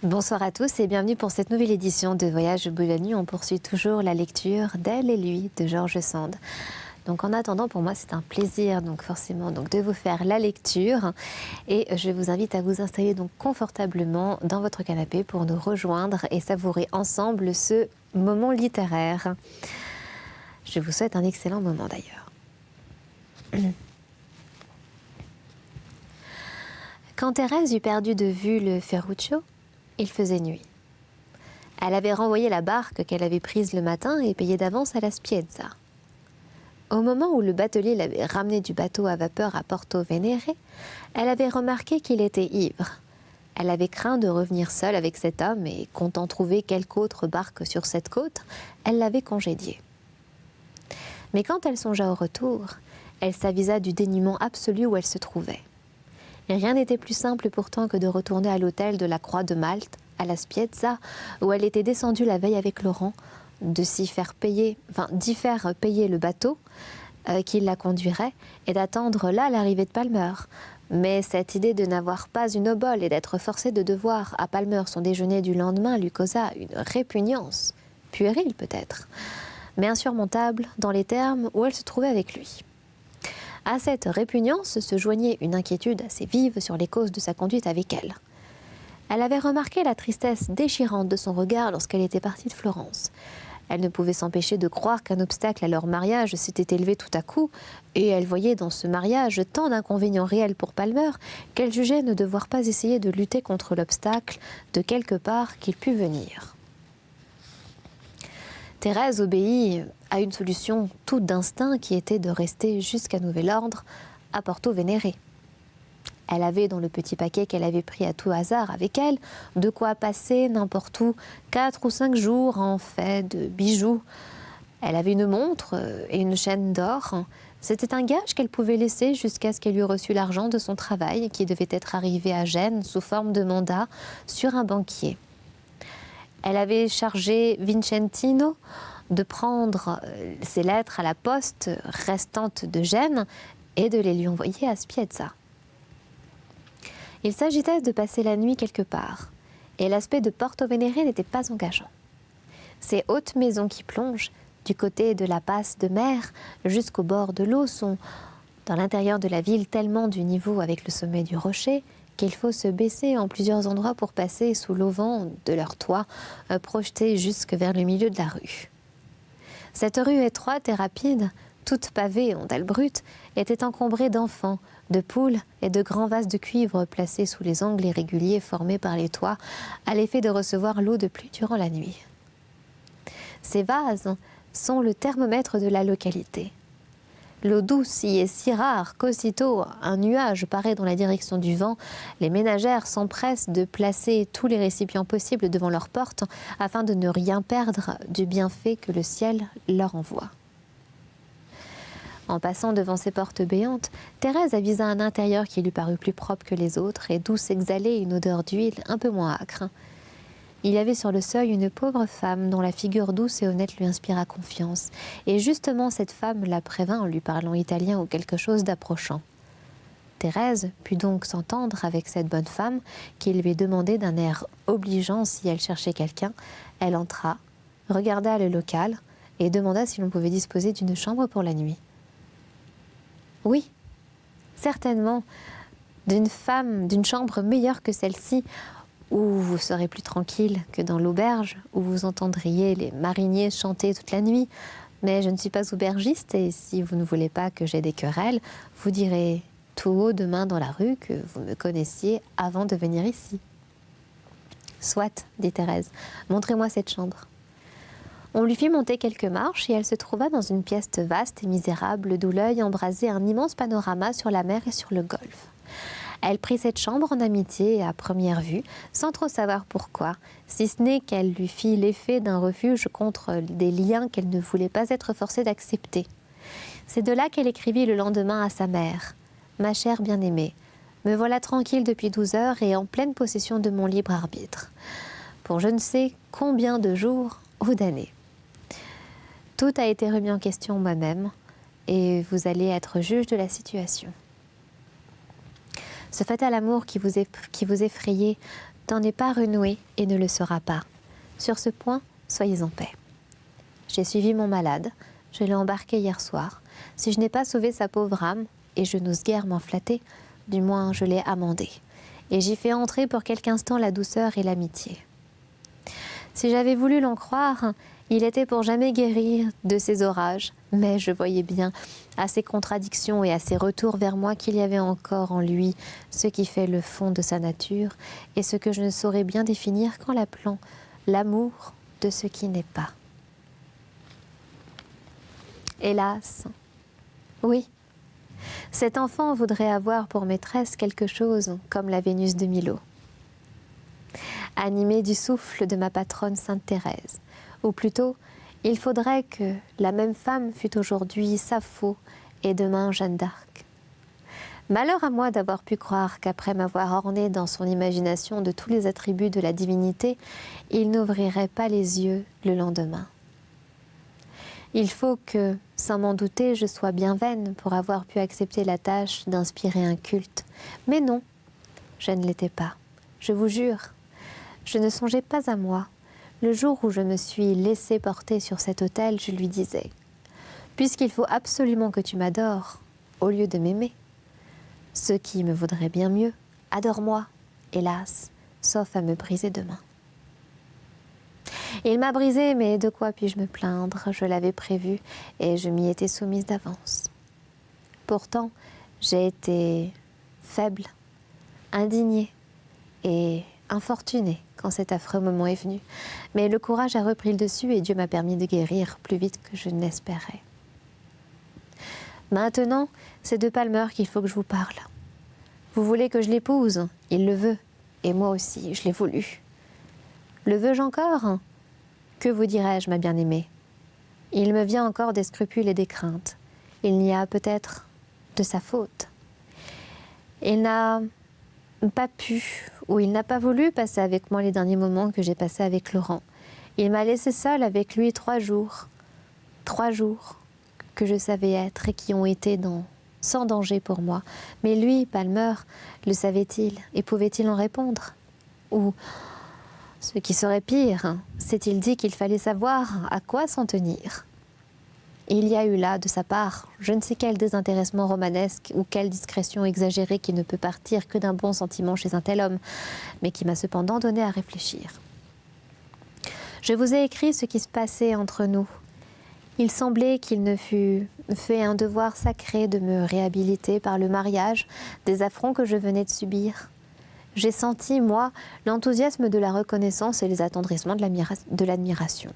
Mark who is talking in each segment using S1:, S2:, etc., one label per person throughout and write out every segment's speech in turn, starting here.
S1: Bonsoir à tous et bienvenue pour cette nouvelle édition de Voyage au bout de la nuit. On poursuit toujours la lecture d'Elle et lui de George Sand. Donc en attendant, pour moi c'est un plaisir forcément de vous faire la lecture et je vous invite à vous installer donc confortablement dans votre canapé pour nous rejoindre et savourer ensemble ce moment littéraire. Je vous souhaite un excellent moment d'ailleurs. Quand Thérèse eut perdu de vue le Ferruccio, il faisait nuit. Elle avait renvoyé la barque qu'elle avait prise le matin et payé d'avance à la Spiezza. Au moment où le batelier l'avait ramené du bateau à vapeur à Porto Venere, elle avait remarqué qu'il était ivre. Elle avait craint de revenir seule avec cet homme et, comptant trouver quelque autre barque sur cette côte, elle l'avait congédié. Mais quand elle songea au retour, elle s'avisa du dénuement absolu où elle se trouvait. Et rien n'était plus simple pourtant que de retourner à l'hôtel de la Croix de Malte, à la Spiezza, où elle était descendue la veille avec Laurent, d'y faire payer le bateau qui la conduirait et d'attendre là l'arrivée de Palmer. Mais cette idée de n'avoir pas une obole et d'être forcée de devoir à Palmer son déjeuner du lendemain lui causa une répugnance, puérile peut-être, mais insurmontable dans les termes où elle se trouvait avec lui. À cette répugnance se joignait une inquiétude assez vive sur les causes de sa conduite avec elle. Elle avait remarqué la tristesse déchirante de son regard lorsqu'elle était partie de Florence. Elle ne pouvait s'empêcher de croire qu'un obstacle à leur mariage s'était élevé tout à coup, et elle voyait dans ce mariage tant d'inconvénients réels pour Palmer qu'elle jugeait ne devoir pas essayer de lutter contre l'obstacle de quelque part qu'il pût venir. Thérèse obéit à une solution toute d'instinct qui était de rester jusqu'à nouvel ordre à Porto Venere. Elle avait dans le petit paquet qu'elle avait pris à tout hasard avec elle de quoi passer n'importe où 4 ou 5 jours en fait de bijoux. Elle avait une montre et une chaîne d'or. C'était un gage qu'elle pouvait laisser jusqu'à ce qu'elle eût reçu l'argent de son travail qui devait être arrivé à Gênes sous forme de mandat sur un banquier. Elle avait chargé Vincentino de prendre ses lettres à la poste restantes de Gênes et de les lui envoyer à Spiezza. Il s'agitait de passer la nuit quelque part, et l'aspect de Porto Venere n'était pas engageant. Ces hautes maisons qui plongent, du côté de la passe de mer jusqu'au bord de l'eau, sont dans l'intérieur de la ville tellement du niveau avec le sommet du rocher qu'il faut se baisser en plusieurs endroits pour passer sous l'auvent de leur toit, projeté jusque vers le milieu de la rue. Cette rue étroite et rapide, toute pavée en dalles brutes, était encombrée d'enfants, de poules et de grands vases de cuivre placés sous les angles irréguliers formés par les toits, à l'effet de recevoir l'eau de pluie durant la nuit. Ces vases sont le thermomètre de la localité. L'eau douce y est si rare qu'aussitôt un nuage paraît dans la direction du vent, les ménagères s'empressent de placer tous les récipients possibles devant leur porte afin de ne rien perdre du bienfait que le ciel leur envoie. En passant devant ces portes béantes, Thérèse avisa un intérieur qui lui parut plus propre que les autres et d'où s'exhalait une odeur d'huile un peu moins âcre. Il y avait sur le seuil une pauvre femme dont la figure douce et honnête lui inspira confiance. Et justement cette femme la prévint en lui parlant italien ou quelque chose d'approchant. Thérèse put donc s'entendre avec cette bonne femme qui lui demandait d'un air obligeant si elle cherchait quelqu'un. Elle entra, regarda le local et demanda si l'on pouvait disposer d'une chambre pour la nuit. Oui, certainement, d'une chambre meilleure que celle-ci, où vous serez plus tranquille que dans l'auberge, où vous entendriez les mariniers chanter toute la nuit. Mais je ne suis pas aubergiste et si vous ne voulez pas que j'aie des querelles, vous direz tout haut demain dans la rue que vous me connaissiez avant de venir ici. Soit, dit Thérèse, montrez-moi cette chambre. On lui fit monter quelques marches et elle se trouva dans une pièce vaste et misérable d'où l'œil embrasait un immense panorama sur la mer et sur le golfe. Elle prit cette chambre en amitié à première vue, sans trop savoir pourquoi, si ce n'est qu'elle lui fit l'effet d'un refuge contre des liens qu'elle ne voulait pas être forcée d'accepter. C'est de là qu'elle écrivit le lendemain à sa mère. « Ma chère bien-aimée, me voilà tranquille depuis 12 heures et en pleine possession de mon libre arbitre, pour je ne sais combien de jours ou d'années. Tout a été remis en question moi-même et vous allez être juge de la situation. Ce fatal amour qui vous effrayait t'en es pas renoué et ne le sera pas. Sur ce point, soyez en paix. J'ai suivi mon malade, je l'ai embarqué hier soir. Si je n'ai pas sauvé sa pauvre âme, et je n'ose guère m'en flatter, du moins je l'ai amendé. Et j'y fais entrer pour quelque instant la douceur et l'amitié. Si j'avais voulu l'en croire, il était pour jamais guérir de ses orages. Mais je voyais bien, à ses contradictions et à ses retours vers moi, qu'il y avait encore en lui ce qui fait le fond de sa nature et ce que je ne saurais bien définir qu'en l'appelant l'amour de ce qui n'est pas. Hélas, oui, cet enfant voudrait avoir pour maîtresse quelque chose comme la Vénus de Milo, animée du souffle de ma patronne Sainte Thérèse, ou plutôt, il faudrait que la même femme fût aujourd'hui Sappho et demain Jeanne d'Arc. Malheur à moi d'avoir pu croire qu'après m'avoir orné dans son imagination de tous les attributs de la divinité, il n'ouvrirait pas les yeux le lendemain. Il faut que, sans m'en douter, je sois bien vaine pour avoir pu accepter la tâche d'inspirer un culte. Mais non, je ne l'étais pas, je vous jure. Je ne songeais pas à moi. Le jour où je me suis laissée porter sur cet autel, je lui disais « Puisqu'il faut absolument que tu m'adores, au lieu de m'aimer, ce qui me vaudrait bien mieux, adore-moi, hélas, sauf à me briser demain. » Il m'a brisé, mais de quoi puis-je me plaindre? Je l'avais prévu et je m'y étais soumise d'avance. Pourtant, j'ai été faible, indignée et infortunée quand cet affreux moment est venu. Mais le courage a repris le dessus et Dieu m'a permis de guérir plus vite que je ne l'espérais. Maintenant, c'est de Palmer qu'il faut que je vous parle. Vous voulez que je l'épouse? Il le veut. Et moi aussi, je l'ai voulu. Le veux-je encore? Que vous dirais-je, ma bien-aimée? Il me vient encore des scrupules et des craintes. Il n'y a peut-être de sa faute. Il n'a pas pu, ou il n'a pas voulu passer avec moi les derniers moments que j'ai passés avec Laurent. Il m'a laissée seule avec lui 3 jours. 3 jours que je savais être et qui ont été sans danger pour moi. Mais lui, Palmer, le savait-il et pouvait-il en répondre? Ou, ce qui serait pire, s'est-il dit qu'il fallait savoir à quoi s'en tenir? Il y a eu là, de sa part, je ne sais quel désintéressement romanesque ou quelle discrétion exagérée qui ne peut partir que d'un bon sentiment chez un tel homme, mais qui m'a cependant donné à réfléchir. Je vous ai écrit ce qui se passait entre nous. Il semblait qu'il ne fût fait un devoir sacré de me réhabiliter par le mariage des affronts que je venais de subir. J'ai senti, moi, l'enthousiasme de la reconnaissance et les attendrissements de l'admiration.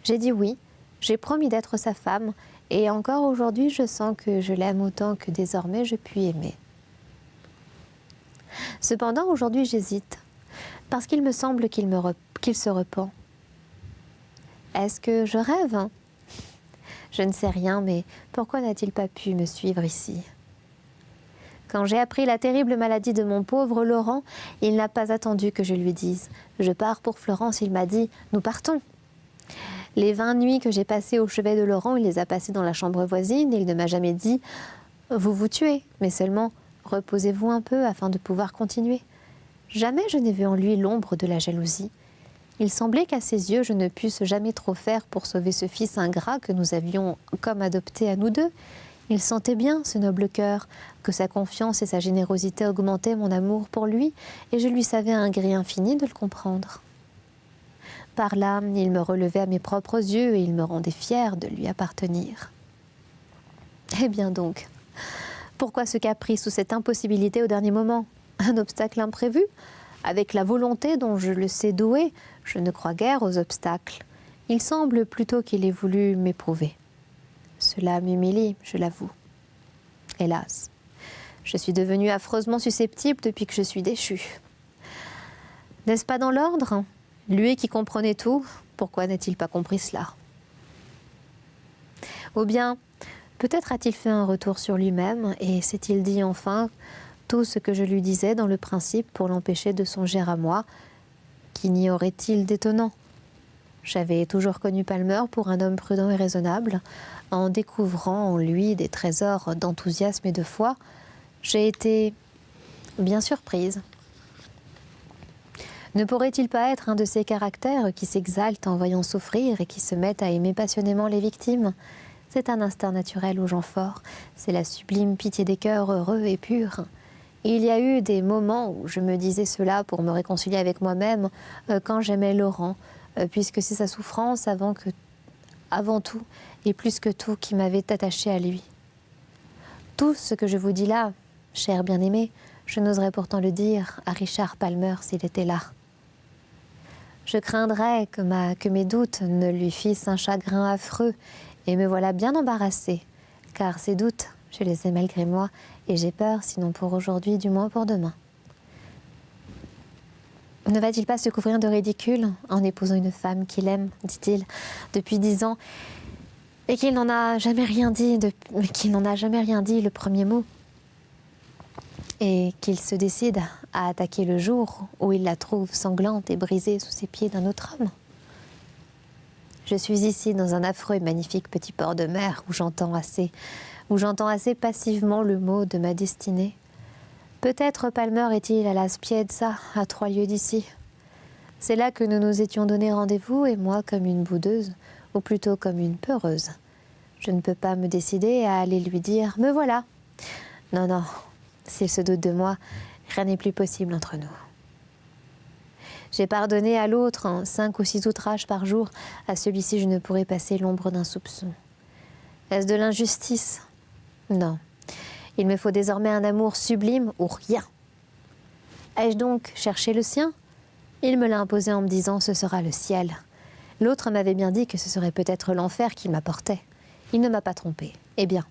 S1: J'ai dit oui, j'ai promis d'être sa femme, et encore aujourd'hui, je sens que je l'aime autant que désormais je puis aimer. Cependant, aujourd'hui, j'hésite, parce qu'il me semble qu'il se repent. Est-ce que je rêve? Je ne sais rien, mais pourquoi n'a-t-il pas pu me suivre ici? Quand j'ai appris la terrible maladie de mon pauvre Laurent, il n'a pas attendu que je lui dise « Je pars pour Florence », il m'a dit « Nous partons ». Les 20 nuits que j'ai passées au chevet de Laurent, il les a passées dans la chambre voisine et il ne m'a jamais dit « Vous vous tuez », mais seulement « Reposez-vous un peu afin de pouvoir continuer ». Jamais je n'ai vu en lui l'ombre de la jalousie. Il semblait qu'à ses yeux, je ne pusse jamais trop faire pour sauver ce fils ingrat que nous avions comme adopté à nous deux. Il sentait bien, ce noble cœur, que sa confiance et sa générosité augmentaient mon amour pour lui, et je lui savais un gré infini de le comprendre. Par là, il me relevait à mes propres yeux et il me rendait fière de lui appartenir. Eh bien donc, pourquoi ce caprice ou cette impossibilité au dernier moment? Un obstacle imprévu? Avec la volonté dont je le sais doué, je ne crois guère aux obstacles. Il semble plutôt qu'il ait voulu m'éprouver. Cela m'humilie, je l'avoue. Hélas, je suis devenue affreusement susceptible depuis que je suis déchue. N'est-ce pas dans l'ordre? Lui qui comprenait tout, pourquoi n'a-t-il pas compris cela? Ou bien, peut-être a-t-il fait un retour sur lui-même et s'est-il dit enfin tout ce que je lui disais dans le principe pour l'empêcher de songer à moi? Qu'y n'y aurait-il d'étonnant? J'avais toujours connu Palmer pour un homme prudent et raisonnable. En découvrant en lui des trésors d'enthousiasme et de foi, j'ai été bien surprise. Ne pourrait-il pas être un de ces caractères qui s'exaltent en voyant souffrir et qui se mettent à aimer passionnément les victimes? C'est un instinct naturel aux gens forts, c'est la sublime pitié des cœurs heureux et purs. Il y a eu des moments où je me disais cela pour me réconcilier avec moi-même quand j'aimais Laurent, puisque c'est sa souffrance avant tout et plus que tout qui m'avait attachée à lui. Tout ce que je vous dis là, cher bien-aimé, je n'oserais pourtant le dire à Richard Palmer s'il était là. Je craindrais que mes doutes ne lui fissent un chagrin affreux, et me voilà bien embarrassée, car ces doutes, je les ai malgré moi, et j'ai peur, sinon pour aujourd'hui, du moins pour demain. Ne va-t-il pas se couvrir de ridicule en épousant une femme qu'il aime, dit-il, depuis 10 ans, et qu'il n'en a jamais rien dit, le premier mot, et qu'il se décide à attaquer le jour où il la trouve sanglante et brisée sous ses pieds d'un autre homme? Je suis ici dans un affreux et magnifique petit port de mer où j'entends assez passivement le mot de ma destinée. Peut-être Palmer est-il à la Spiezza, à 3 lieues d'ici. C'est là que nous nous étions donné rendez-vous, et moi comme une boudeuse, ou plutôt comme une peureuse. Je ne peux pas me décider à aller lui dire « Me voilà !» Non, non, s'il se doute de moi, rien n'est plus possible entre nous. J'ai pardonné à l'autre 5 ou 6 outrages par jour. À celui-ci, je ne pourrais passer l'ombre d'un soupçon. Est-ce de l'injustice? Non. Il me faut désormais un amour sublime ou rien. Ai-je donc cherché le sien? Il me l'a imposé en me disant « ce sera le ciel ». L'autre m'avait bien dit que ce serait peut-être l'enfer qui m'apportait. Il ne m'a pas trompé. Eh bien,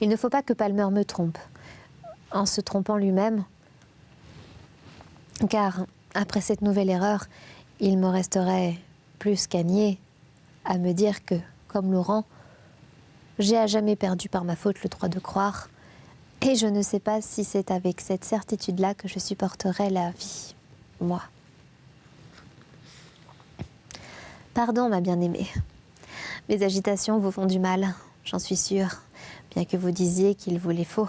S1: il ne faut pas que Palmer me trompe, en se trompant lui-même, car après cette nouvelle erreur, il me resterait plus qu'à nier, à me dire que, comme Laurent, j'ai à jamais perdu par ma faute le droit de croire, et je ne sais pas si c'est avec cette certitude-là que je supporterai la vie, moi. Pardon, ma bien-aimée. Mes agitations vous font du mal, j'en suis sûre, bien que vous disiez qu'il vous les faut.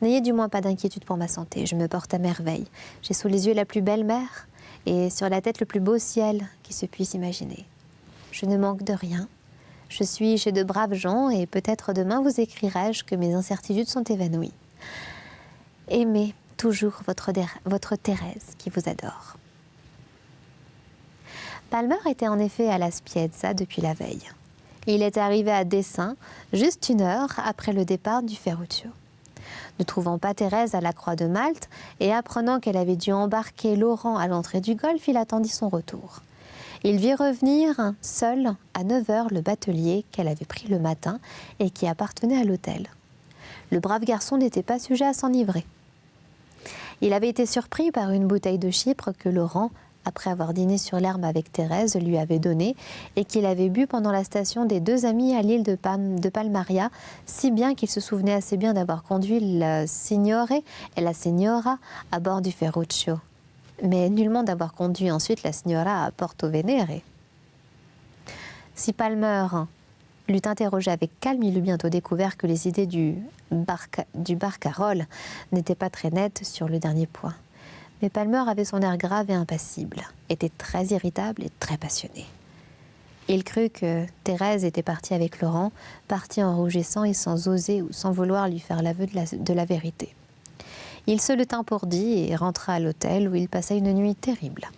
S1: N'ayez du moins pas d'inquiétude pour ma santé, je me porte à merveille. J'ai sous les yeux la plus belle mer et sur la tête le plus beau ciel qui se puisse imaginer. Je ne manque de rien. Je suis chez de braves gens et peut-être demain vous écrirai-je que mes incertitudes sont évanouies. Aimez toujours votre Thérèse qui vous adore. Palmer était en effet à la Spiezza depuis la veille. Il était arrivé à dessein juste 1 heure après le départ du Ferruccio. Ne trouvant pas Thérèse à la Croix de Malte et apprenant qu'elle avait dû embarquer Laurent à l'entrée du golfe, il attendit son retour. Il vit revenir seul à 9 heures le batelier qu'elle avait pris le matin et qui appartenait à l'hôtel. Le brave garçon n'était pas sujet à s'enivrer. Il avait été surpris par une bouteille de Chypre que Laurent, après avoir dîné sur l'herbe avec Thérèse, lui avait donnée et qu'il avait bu pendant la station des 2 amis à l'île de Palmaria, si bien qu'il se souvenait assez bien d'avoir conduit le signore et la signora à bord du Ferruccio, mais nullement d'avoir conduit ensuite la signora à Porto Venere. Si Palmer l'eût interrogé avec calme, il eut bientôt découvert que les idées du barcarolle n'étaient pas très nettes sur le dernier point. Mais Palmer avait son air grave et impassible, était très irritable et très passionné. Il crut que Thérèse était partie avec Laurent, partie en rougissant et sans oser ou sans vouloir lui faire l'aveu de la vérité. Il se le tint pour dit et rentra à l'hôtel où il passa une nuit terrible.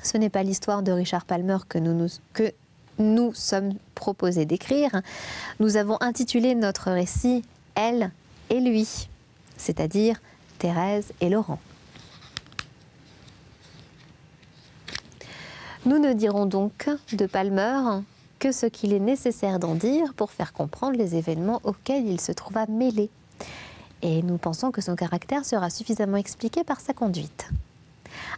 S1: Ce n'est pas l'histoire de Richard Palmer que nous sommes proposés d'écrire. Nous avons intitulé notre récit « Elle et lui », c'est-à-dire Thérèse et Laurent. Nous ne dirons donc de Palmer que ce qu'il est nécessaire d'en dire pour faire comprendre les événements auxquels il se trouva mêlé. Et nous pensons que son caractère sera suffisamment expliqué par sa conduite.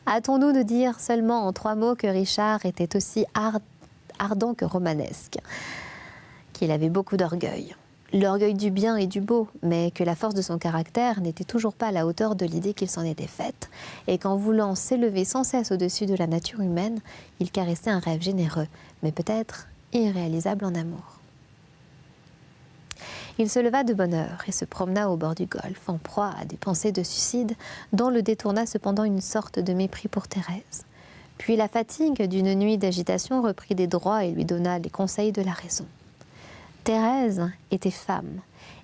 S1: Hâtons-nous de dire seulement en 3 mots que Richard était aussi ardent que romanesque, qu'il avait beaucoup d'orgueil. L'orgueil du bien et du beau, mais que la force de son caractère n'était toujours pas à la hauteur de l'idée qu'il s'en était faite, et qu'en voulant s'élever sans cesse au-dessus de la nature humaine, il caressait un rêve généreux, mais peut-être irréalisable en amour. Il se leva de bonne heure et se promena au bord du golfe, en proie à des pensées de suicide, dont le détourna cependant une sorte de mépris pour Thérèse. Puis la fatigue d'une nuit d'agitation reprit des droits et lui donna les conseils de la raison. Thérèse était femme,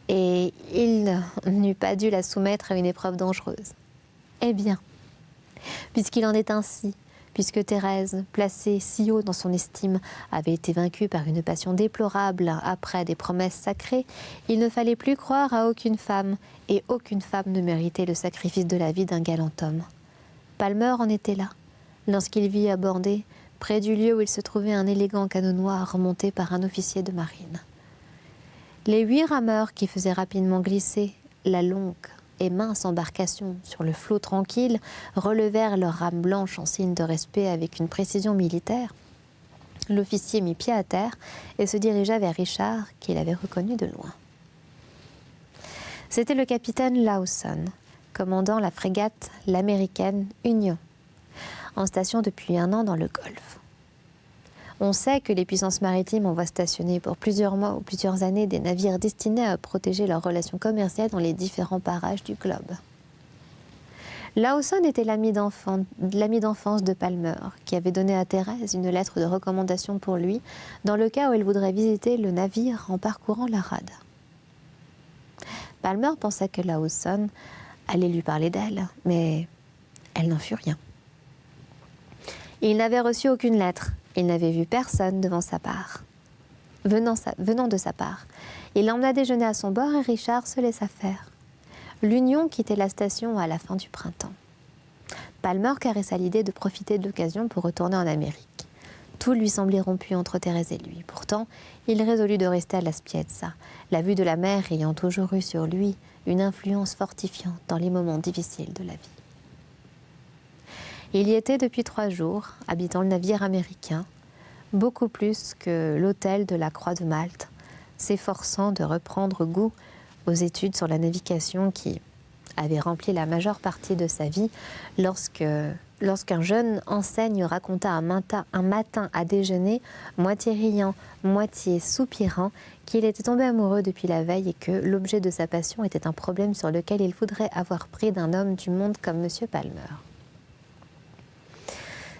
S1: et il n'eût pas dû la soumettre à une épreuve dangereuse. Eh bien, puisqu'il en est ainsi, puisque Thérèse, placée si haut dans son estime, avait été vaincue par une passion déplorable après des promesses sacrées, il ne fallait plus croire à aucune femme, et aucune femme ne méritait le sacrifice de la vie d'un galant homme. Palmer en était là, lorsqu'il vit aborder, près du lieu où il se trouvait, un élégant canot noir monté par un officier de marine. Les 8 rameurs qui faisaient rapidement glisser la longue et mince embarcation sur le flot tranquille relevèrent leurs rames blanches en signe de respect avec une précision militaire. L'officier mit pied à terre et se dirigea vers Richard, qu'il avait reconnu de loin. C'était le capitaine Lawson, commandant la frégate l'américaine Union, en station depuis 1 an dans le Golfe. On sait que les puissances maritimes envoient stationner pour plusieurs mois ou plusieurs années des navires destinés à protéger leurs relations commerciales dans les différents parages du globe. Lawson était l'ami d'enfance de Palmer, qui avait donné à Thérèse une lettre de recommandation pour lui, dans le cas où elle voudrait visiter le navire en parcourant la rade. Palmer pensa que Lawson allait lui parler d'elle, mais elle n'en fut rien. Il n'avait reçu aucune lettre. Il n'avait vu personne venant de sa part. Il l'emmena déjeuner à son bord et Richard se laissa faire. L'Union quittait la station à la fin du printemps. Palmer caressa l'idée de profiter de l'occasion pour retourner en Amérique. Tout lui semblait rompu entre Thérèse et lui. Pourtant, il résolut de rester à La Spiezza, la vue de la mer ayant toujours eu sur lui une influence fortifiante dans les moments difficiles de la vie. Il y était depuis 3 jours, habitant le navire américain, beaucoup plus que l'hôtel de la Croix de Malte, s'efforçant de reprendre goût aux études sur la navigation qui avaient rempli la majeure partie de sa vie lorsqu'un jeune enseigne raconta un matin à déjeuner, moitié riant, moitié soupirant, qu'il était tombé amoureux depuis la veille et que l'objet de sa passion était un problème sur lequel il voudrait avoir pris d'un homme du monde comme M. Palmer.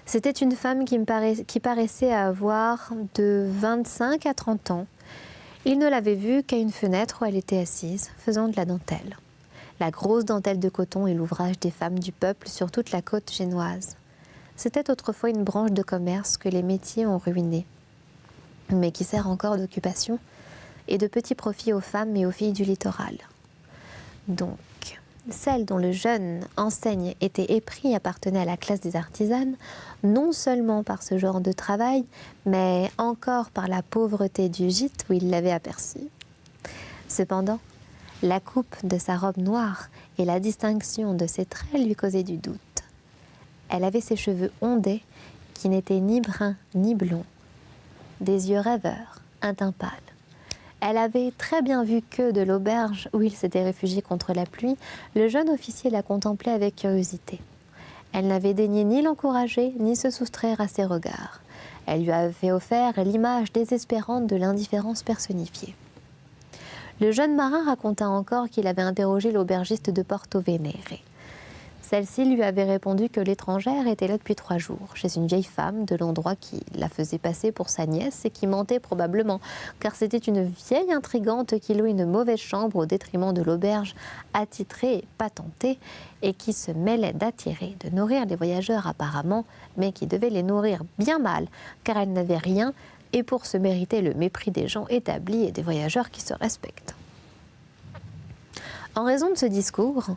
S1: C'était une femme qui paraissait avoir de 25 à 30 ans. Il ne l'avait vue qu'à une fenêtre où elle était assise, faisant de la dentelle. La grosse dentelle de coton est l'ouvrage des femmes du peuple sur toute la côte génoise. C'était autrefois une branche de commerce que les métiers ont ruinée, mais qui sert encore d'occupation et de petits profits aux femmes et aux filles du littoral. Donc, celle dont le jeune enseigne était épris appartenait à la classe des artisanes, non seulement par ce genre de travail, mais encore par la pauvreté du gîte où il l'avait aperçue. Cependant, la coupe de sa robe noire et la distinction de ses traits lui causaient du doute. Elle avait ses cheveux ondés, qui n'étaient ni bruns ni blonds, des yeux rêveurs, un teint pâle. Elle avait très bien vu que, de l'auberge où il s'était réfugié contre la pluie, le jeune officier la contemplait avec curiosité. Elle n'avait daigné ni l'encourager, ni se soustraire à ses regards. Elle lui avait offert l'image désespérante de l'indifférence personnifiée. Le jeune marin raconta encore qu'il avait interrogé l'aubergiste de Porto Venere. Celle-ci lui avait répondu que l'étrangère était là depuis 3 jours, chez une vieille femme de l'endroit qui la faisait passer pour sa nièce et qui mentait probablement, car c'était une vieille intrigante qui louait une mauvaise chambre au détriment de l'auberge attitrée et patentée, et qui se mêlait d'attirer, de nourrir les voyageurs apparemment, mais qui devait les nourrir bien mal, car elle n'avait rien, et pour se mériter le mépris des gens établis et des voyageurs qui se respectent. En raison de ce discours,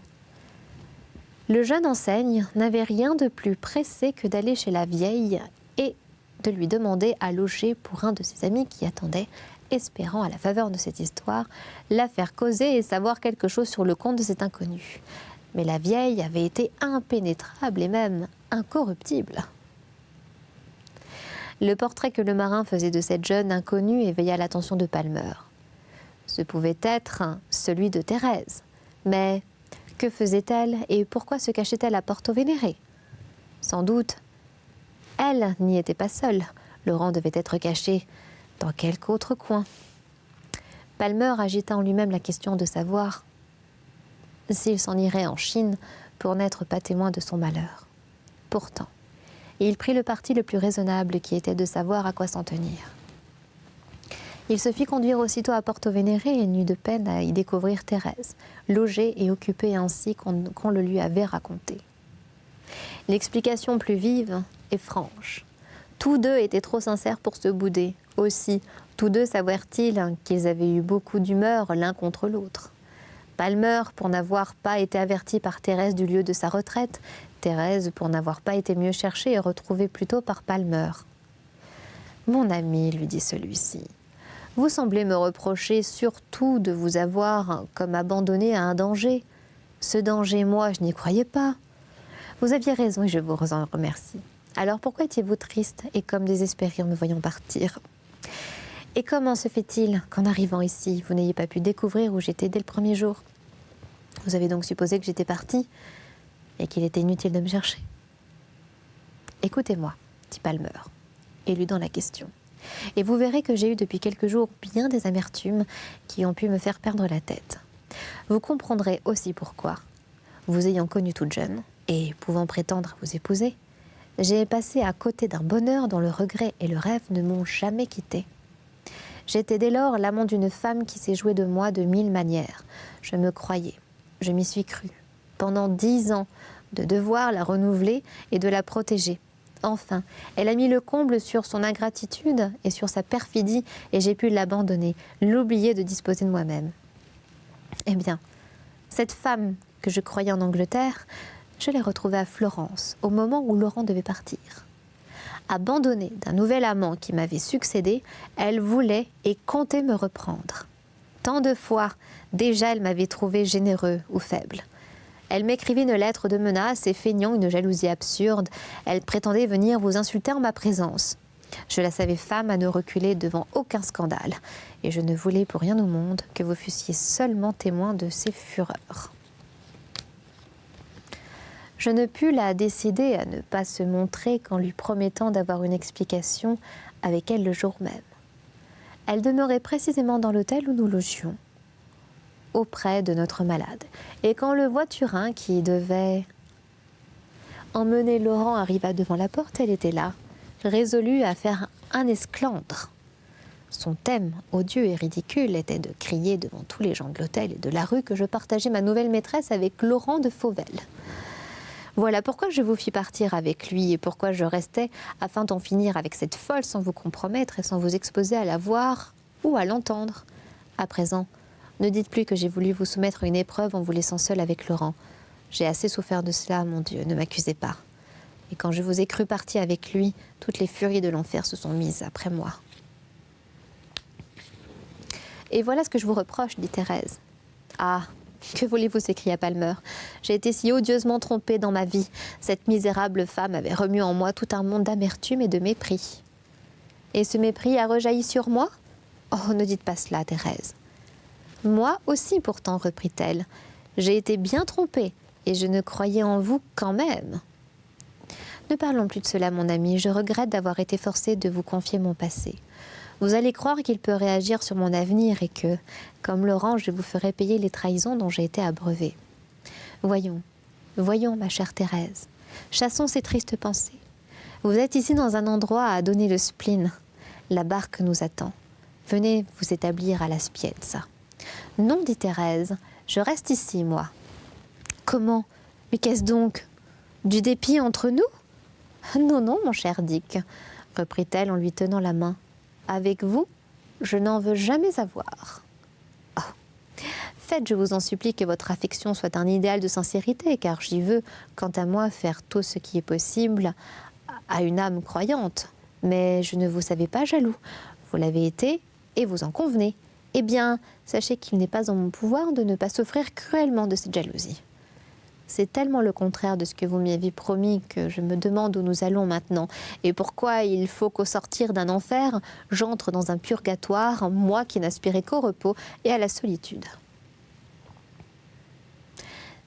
S1: le jeune enseigne n'avait rien de plus pressé que d'aller chez la vieille et de lui demander à loger pour un de ses amis qui attendait, espérant, à la faveur de cette histoire, la faire causer et savoir quelque chose sur le compte de cet inconnu. Mais la vieille avait été impénétrable et même incorruptible. Le portrait que le marin faisait de cette jeune inconnue éveilla l'attention de Palmer. Ce pouvait être celui de Thérèse, mais que faisait-elle et pourquoi se cachait-elle à Porto Venere? Sans doute, elle n'y était pas seule. Laurent devait être caché dans quelque autre coin. Palmer agita en lui-même la question de savoir s'il s'en irait en Chine pour n'être pas témoin de son malheur. Pourtant, il prit le parti le plus raisonnable qui était de savoir à quoi s'en tenir. Il se fit conduire aussitôt à Porto Venere et n'eut de peine à y découvrir Thérèse, logée et occupée ainsi qu'on le lui avait raconté. L'explication plus vive et franche. Tous deux étaient trop sincères pour se bouder. Aussi, tous deux s'avouèrent-ils qu'ils avaient eu beaucoup d'humeur l'un contre l'autre. Palmer pour n'avoir pas été averti par Thérèse du lieu de sa retraite, Thérèse pour n'avoir pas été mieux cherchée et retrouvée plus tôt par Palmer. « Mon ami, lui dit celui-ci, vous semblez me reprocher surtout de vous avoir comme abandonné à un danger. Ce danger, moi, je n'y croyais pas. Vous aviez raison et je vous en remercie. Alors pourquoi étiez-vous triste et comme désespéré en me voyant partir ? Et comment se fait-il qu'en arrivant ici, vous n'ayez pas pu découvrir où j'étais dès le premier jour ? Vous avez donc supposé que j'étais partie et qu'il était inutile de me chercher ? Écoutez-moi, dit Palmer, éludant la question. Et vous verrez que j'ai eu depuis quelques jours bien des amertumes qui ont pu me faire perdre la tête. Vous comprendrez aussi pourquoi, vous ayant connue toute jeune et pouvant prétendre à vous épouser, j'ai passé à côté d'un bonheur dont le regret et le rêve ne m'ont jamais quitté. J'étais dès lors l'amant d'une femme qui s'est jouée de moi de 1000 manières. Je me croyais, je m'y suis crue. Pendant 10 ans, de devoir la renouveler et de la protéger. Enfin, elle a mis le comble sur son ingratitude et sur sa perfidie et j'ai pu l'abandonner, l'oublier de disposer de moi-même. Eh bien, cette femme que je croyais en Angleterre, je l'ai retrouvée à Florence au moment où Laurent devait partir. Abandonnée d'un nouvel amant qui m'avait succédé, elle voulait et comptait me reprendre. Tant de fois, déjà elle m'avait trouvé généreux ou faible. Elle m'écrivait une lettre de menace et feignant une jalousie absurde, elle prétendait venir vous insulter en ma présence. Je la savais femme à ne reculer devant aucun scandale, et je ne voulais pour rien au monde que vous fussiez seulement témoin de ses fureurs. Je ne pus la décider à ne pas se montrer qu'en lui promettant d'avoir une explication avec elle le jour même. Elle demeurait précisément dans l'hôtel où nous logions, auprès de notre malade. Et quand le voiturin qui devait emmener Laurent arriva devant la porte, elle était là, résolue à faire un esclandre. Son thème, odieux et ridicule, était de crier devant tous les gens de l'hôtel et de la rue que je partageais ma nouvelle maîtresse avec Laurent de Fauvel. Voilà pourquoi je vous fis partir avec lui et pourquoi je restais afin d'en finir avec cette folle sans vous compromettre et sans vous exposer à la voir ou à l'entendre. À présent, ne dites plus que j'ai voulu vous soumettre à une épreuve en vous laissant seule avec Laurent. J'ai assez souffert de cela, mon Dieu, ne m'accusez pas. Et quand je vous ai cru partie avec lui, toutes les furies de l'enfer se sont mises après moi. Et voilà ce que je vous reproche, dit Thérèse. Ah, que voulez-vous, s'écria Palmer. J'ai été si odieusement trompée dans ma vie. Cette misérable femme avait remué en moi tout un monde d'amertume et de mépris. Et ce mépris a rejailli sur moi ? Oh, ne dites pas cela, Thérèse. Moi aussi, pourtant, reprit-elle. J'ai été bien trompée, et je ne croyais en vous qu'en même. Ne parlons plus de cela, mon ami. Je regrette d'avoir été forcée de vous confier mon passé. Vous allez croire qu'il peut réagir sur mon avenir et que, comme Laurent, je vous ferai payer les trahisons dont j'ai été abreuvée. Voyons, ma chère Thérèse. Chassons ces tristes pensées. Vous êtes ici dans un endroit à donner le spleen. La barque nous attend. Venez vous établir à la Spiezza. Non, dit Thérèse, je reste ici, moi. Comment ? Mais qu'est-ce donc ? Du dépit entre nous ? Non, non, mon cher Dick, reprit-elle en lui tenant la main. Avec vous, je n'en veux jamais avoir. Oh. Faites, je vous en supplie, que votre affection soit un idéal de sincérité, car j'y veux, quant à moi, faire tout ce qui est possible à une âme croyante. Mais je ne vous savais pas jaloux. Vous l'avez été, et vous en convenez. Eh bien, sachez qu'il n'est pas en mon pouvoir de ne pas souffrir cruellement de cette jalousie. C'est tellement le contraire de ce que vous m'aviez promis que je me demande où nous allons maintenant et pourquoi il faut qu'au sortir d'un enfer, j'entre dans un purgatoire, moi qui n'aspirais qu'au repos et à la solitude.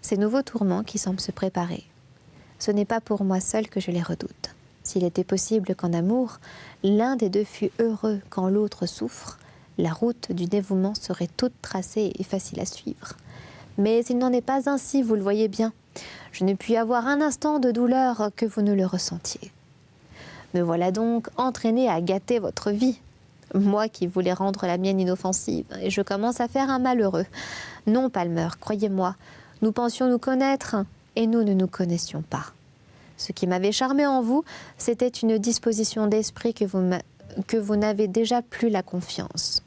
S1: Ces nouveaux tourments qui semblent se préparer, ce n'est pas pour moi seul que je les redoute. S'il était possible qu'en amour, l'un des deux fût heureux quand l'autre souffre, la route du dévouement serait toute tracée et facile à suivre. Mais il n'en est pas ainsi, vous le voyez bien. Je ne puis avoir un instant de douleur que vous ne le ressentiez. Me voilà donc entraînée à gâter votre vie. Moi qui voulais rendre la mienne inoffensive, et je commence à faire un malheureux. Non, Palmer, croyez-moi, nous pensions nous connaître, et nous ne nous connaissions pas. Ce qui m'avait charmé en vous, c'était une disposition d'esprit que vous n'avez déjà plus la confiance.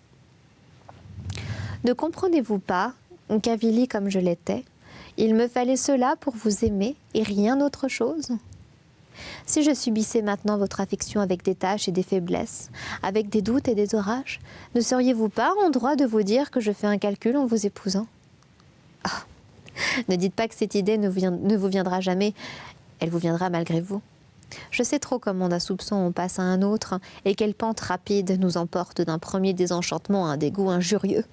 S1: Ne comprenez-vous pas qu'avili comme je l'étais, il me fallait cela pour vous aimer et rien d'autre chose ? Si je subissais maintenant votre affection avec des tâches et des faiblesses, avec des doutes et des orages, ne seriez-vous pas en droit de vous dire que je fais un calcul en vous épousant ? Ah, ne dites pas que cette idée ne vous viendra jamais, elle vous viendra malgré vous. Je sais trop comment d'un soupçon on passe à un autre et quelle pente rapide nous emporte d'un premier désenchantement à un dégoût injurieux.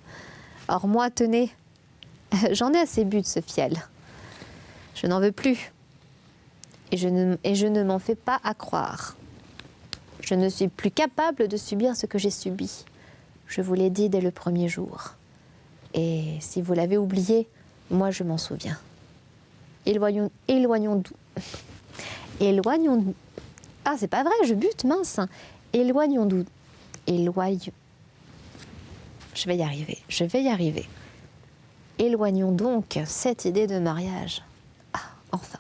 S1: Or moi, tenez, j'en ai assez bu de ce fiel. Je n'en veux plus. Et je ne m'en fais pas à croire. Je ne suis plus capable de subir ce que j'ai subi. Je vous l'ai dit dès le premier jour. Et si vous l'avez oublié, moi je m'en souviens. Éloignons-nous. Ah, c'est pas vrai, je bute, mince. Éloignons-nous. Je vais y arriver. Éloignons donc cette idée de mariage. Ah, enfin.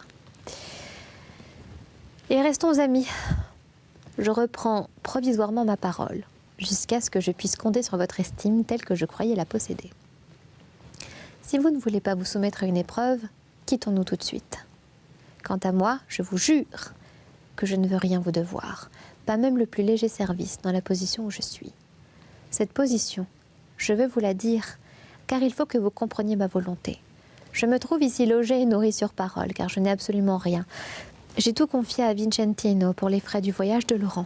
S1: Et restons amis. Je reprends provisoirement ma parole, jusqu'à ce que je puisse compter sur votre estime telle que je croyais la posséder. Si vous ne voulez pas vous soumettre à une épreuve, quittons-nous tout de suite. Quant à moi, je vous jure que je ne veux rien vous devoir, pas même le plus léger service dans la position où je suis. Cette position, je veux vous la dire, car il faut que vous compreniez ma volonté. Je me trouve ici logée et nourrie sur parole, car je n'ai absolument rien. J'ai tout confié à Vincentino pour les frais du voyage de Laurent.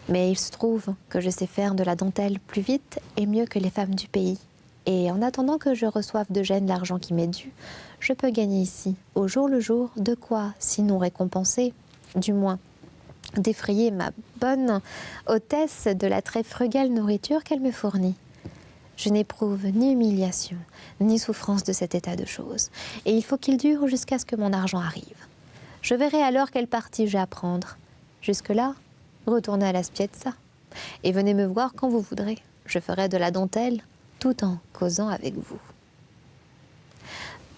S1: Mais il se trouve que je sais faire de la dentelle plus vite et mieux que les femmes du pays. Et en attendant que je reçoive d'Eugène l'argent qui m'est dû, je peux gagner ici, au jour le jour, de quoi, sinon récompenser, du moins d'effrayer ma bonne hôtesse de la très frugale nourriture qu'elle me fournit. Je n'éprouve ni humiliation, ni souffrance de cet état de choses. Et il faut qu'il dure jusqu'à ce que mon argent arrive. Je verrai alors quelle partie j'ai à prendre. Jusque-là, retournez à la Spiezza et venez me voir quand vous voudrez. Je ferai de la dentelle tout en causant avec vous.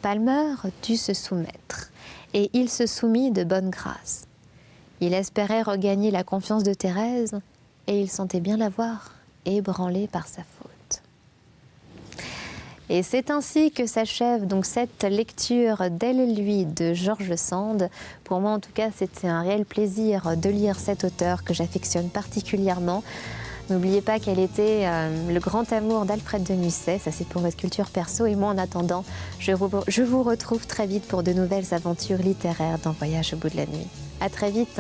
S1: Palmer dut se soumettre et il se soumit de bonne grâce. Il espérait regagner la confiance de Thérèse et il sentait bien l'avoir ébranlée par sa faute. Et c'est ainsi que s'achève donc cette lecture d'Elle et lui de George Sand. Pour moi, en tout cas, c'était un réel plaisir de lire cet auteur que j'affectionne particulièrement. N'oubliez pas qu'elle était le grand amour d'Alfred de Musset, ça c'est pour votre culture perso. Et moi, en attendant, je vous retrouve très vite pour de nouvelles aventures littéraires dans Voyage au bout de la nuit. À très vite.